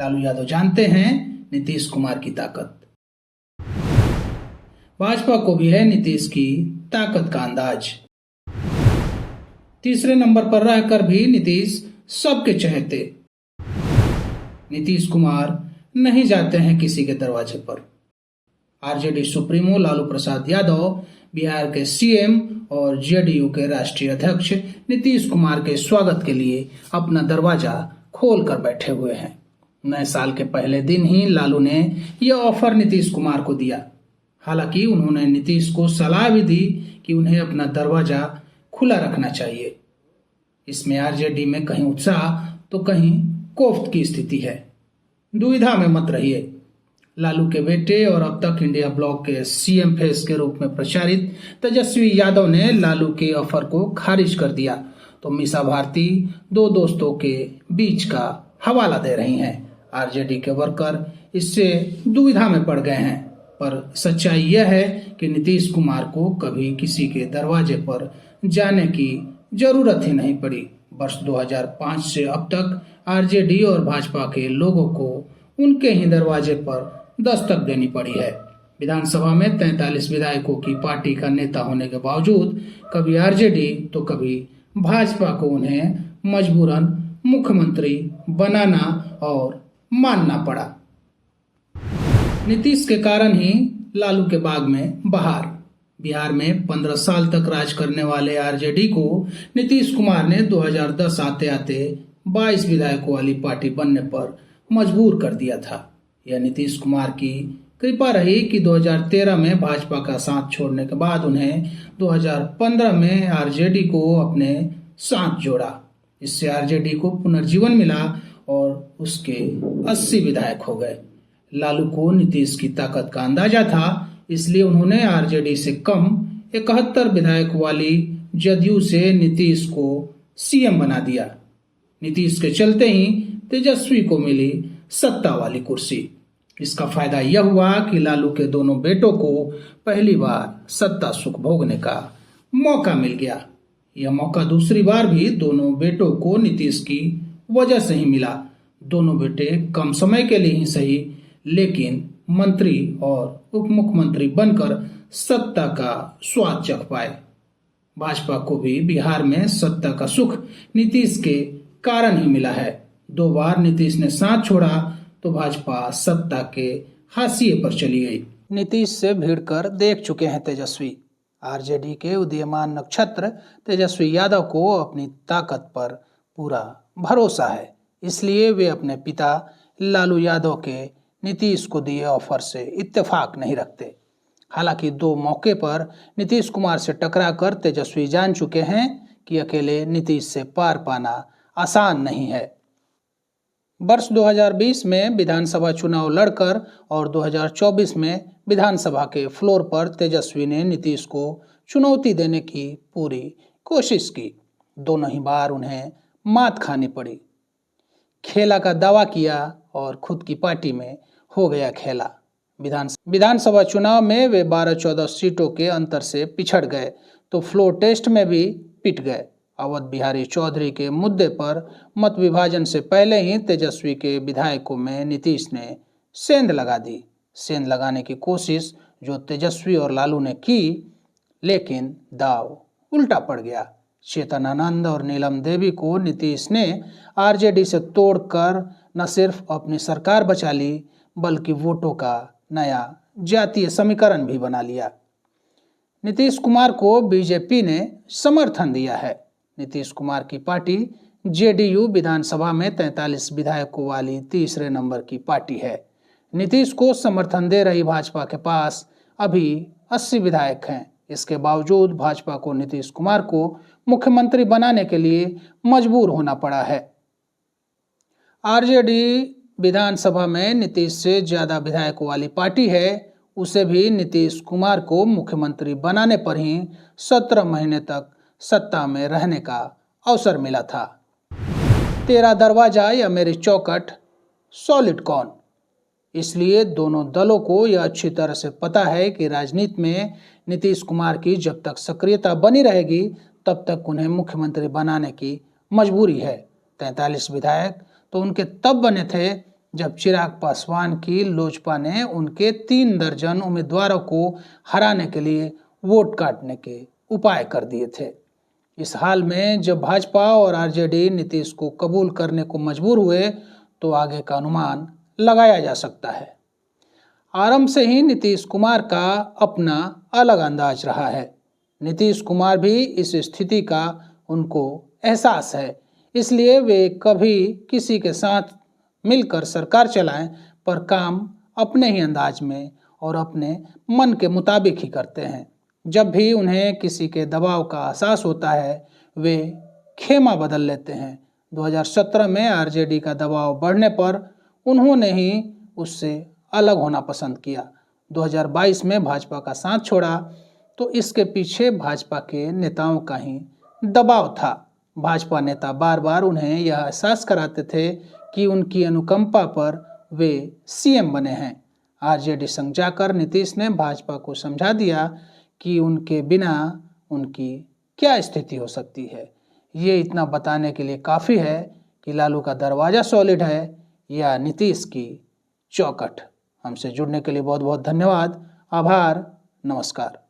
लालू यादव जानते हैं नीतीश कुमार की ताकत। भाजपा को भी है नीतीश की ताकत का अंदाज। तीसरे नंबर पर रहकर भी नीतीश सबके चहेते। नीतीश कुमार नहीं जाते हैं किसी के दरवाजे पर। आरजेडी सुप्रीमो लालू प्रसाद यादव बिहार के सीएम और जेडीयू के राष्ट्रीय अध्यक्ष नीतीश कुमार के स्वागत के लिए अपना दरवाजा खोल कर बैठे हुए हैं। नए साल के पहले दिन ही लालू ने यह ऑफर नीतीश कुमार को दिया। हालांकि उन्होंने नीतीश को सलाह भी दी कि उन्हें अपना दरवाजा खुला रखना चाहिए। इसमें आरजेडी में कहीं उत्साह तो कहीं कोफ्त की स्थिति है। दुविधा में मत रहिए। लालू के बेटे और अब तक इंडिया ब्लॉक के सीएम फेस के रूप में प्रचारित तेजस्वी यादव ने लालू के ऑफर को खारिज कर दिया तो मीसा भारती दो दोस्तों के बीच का हवाला दे रही हैं। आरजेडी के वर्कर इससे दुविधा में पड़ गए हैं, पर सच्चाई यह है कि नीतीश कुमार को कभी किसी के दरवाजे पर जाने की जरूरत ही नहीं पड़ी। वर्ष 2005 से अब तक आरजेडी और भाजपा के लोगों को उनके ही दरवाजे पर दस्तक देनी पड़ी है। विधानसभा में 43 विधायकों की पार्टी का नेता होने के बावजूद कभी आरजेडी तो कभी भाजपा को उन्हें मजबूरन मुख्यमंत्री बनाना और मानना पड़ा। नीतीश के कारण ही लालू के बाग में बहार। बिहार में 15 साल तक राज करने वाले आरजेडी को नीतीश कुमार ने 2010 आते आते 22 विधायकों वाली पार्टी बनने पर मजबूर कर दिया था। यह नीतीश कुमार की कृपा रही कि 2013 में भाजपा का साथ छोड़ने के बाद उन्हें 2015 में आरजेडी को अपने साथ जोड़ा। इससे आरजेडी को पुनर्जीवन मिला और उसके 80 विधायक हो गए। लालू को नीतीश की ताकत का अंदाजा था, इसलिए उन्होंने आरजेडी से कम 71 विधायक वाली जदयू से नीतीश को सीएम बना दिया। नीतीश के चलते ही तेजस्वी को मिली सत्ता वाली कुर्सी। इसका फायदा यह हुआ कि लालू के दोनों बेटों को पहली बार सत्ता सुख भोगने का मौका मिल गया। यह मौका दूसरी बार भी दोनों बेटों को नीतीश की वजह से ही मिला। दोनों बेटे कम समय के लिए ही सही, लेकिन मंत्री और उप मुख्यमंत्री बनकर सत्ता का स्वाद चख पाए। भाजपा को भी बिहार में सत्ता का सुख नीतीश के कारण ही मिला है। 2 बार नीतीश ने साथ छोड़ा तो भाजपा सत्ता के हाशिए पर चली गई। नीतीश से भिड़कर देख चुके हैं तेजस्वी। आरजेडी के उदीयमान नक्षत्र तेजस्वी यादव को अपनी ताकत पर पूरा भरोसा है, इसलिए वे अपने पिता लालू यादव के नीतीश को दिए ऑफर से इत्तेफाक नहीं रखते। हालांकि 2 मौके पर नीतीश कुमार से टकरा कर तेजस्वी जान चुके हैं कि अकेले नीतीश से पार पाना आसान नहीं है। वर्ष 2020 में विधानसभा चुनाव लड़कर और 2024 में विधानसभा के फ्लोर पर तेजस्वी ने नीतीश को चुनौती देने की पूरी कोशिश की। दोनों ही बार उन्हें मात खानी पड़ी। खेला का दावा किया और खुद की पार्टी में हो गया खेला। विधानसभा चुनाव में वे 12-14 सीटों के अंतर से पिछड़ गए तो फ्लोर टेस्ट में भी पिट गए। अवध बिहारी चौधरी के मुद्दे पर मत विभाजन से पहले ही तेजस्वी के विधायकों में नीतीश ने सेंध लगा दी। सेंध लगाने की कोशिश जो तेजस्वी और लालू ने की, लेकिन दाव उल्टा पड़ गया। चेतन आनंद और नीलम देवी को नीतीश ने आरजेडी से तोड़कर न सिर्फ अपनी सरकार बचा ली, बल्कि वोटों का नया जातीय समीकरण भी बना लिया। नीतीश कुमार को बीजेपी ने समर्थन दिया है। नीतीश कुमार की पार्टी जेडीयू विधानसभा में 43 विधायकों वाली तीसरे नंबर की पार्टी है। नीतीश को समर्थन दे रही भाजपा के पास अभी 80 विधायक हैं। इसके बावजूद भाजपा को नीतीश कुमार को मुख्यमंत्री बनाने के लिए मजबूर होना पड़ा है। आरजेडी विधानसभा में नीतीश से ज्यादा विधायकों वाली पार्टी है। उसे भी नीतीश कुमार को मुख्यमंत्री बनाने पर ही 17 महीने तक सत्ता में रहने का अवसर मिला था। तेरा दरवाजा या मेरी चौखट, सॉलिड कौन? इसलिए दोनों दलों को यह अच्छी तरह से पता है कि राजनीति में नीतीश कुमार की जब तक सक्रियता बनी रहेगी तब तक उन्हें मुख्यमंत्री बनाने की मजबूरी है। 43 विधायक तो उनके तब बने थे जब चिराग पासवान की लोजपा ने उनके 3 दर्जन उम्मीदवारों को हराने के लिए वोट काटने के उपाय कर दिए थे। इस हाल में जब भाजपा और आरजेडी नीतीश को कबूल करने को मजबूर हुए तो आगे का अनुमान लगाया जा सकता है। आरंभ से ही नीतीश कुमार का अपना अलग अंदाज रहा है। नीतीश कुमार भी इस स्थिति का उनको एहसास है, इसलिए वे कभी किसी के साथ मिलकर सरकार चलाएं, पर काम अपने ही अंदाज में और अपने मन के मुताबिक ही करते हैं। जब भी उन्हें किसी के दबाव का एहसास होता है वे खेमा बदल लेते हैं। 2017 में आरजेडी का दबाव बढ़ने पर उन्होंने ही उससे अलग होना पसंद किया। 2022 में भाजपा का साथ छोड़ा तो इसके पीछे भाजपा के नेताओं का ही दबाव था। भाजपा नेता बार बार उन्हें यह एहसास कराते थे कि उनकी अनुकंपा पर वे सीएम बने हैं। आरजेडी संग जाकर नीतीश ने भाजपा को समझा दिया कि उनके बिना उनकी क्या स्थिति हो सकती है। ये इतना बताने के लिए काफ़ी है कि लालू का दरवाज़ा सॉलिड है या नीतीश की चौखट। हमसे जुड़ने के लिए बहुत बहुत धन्यवाद। आभार। नमस्कार।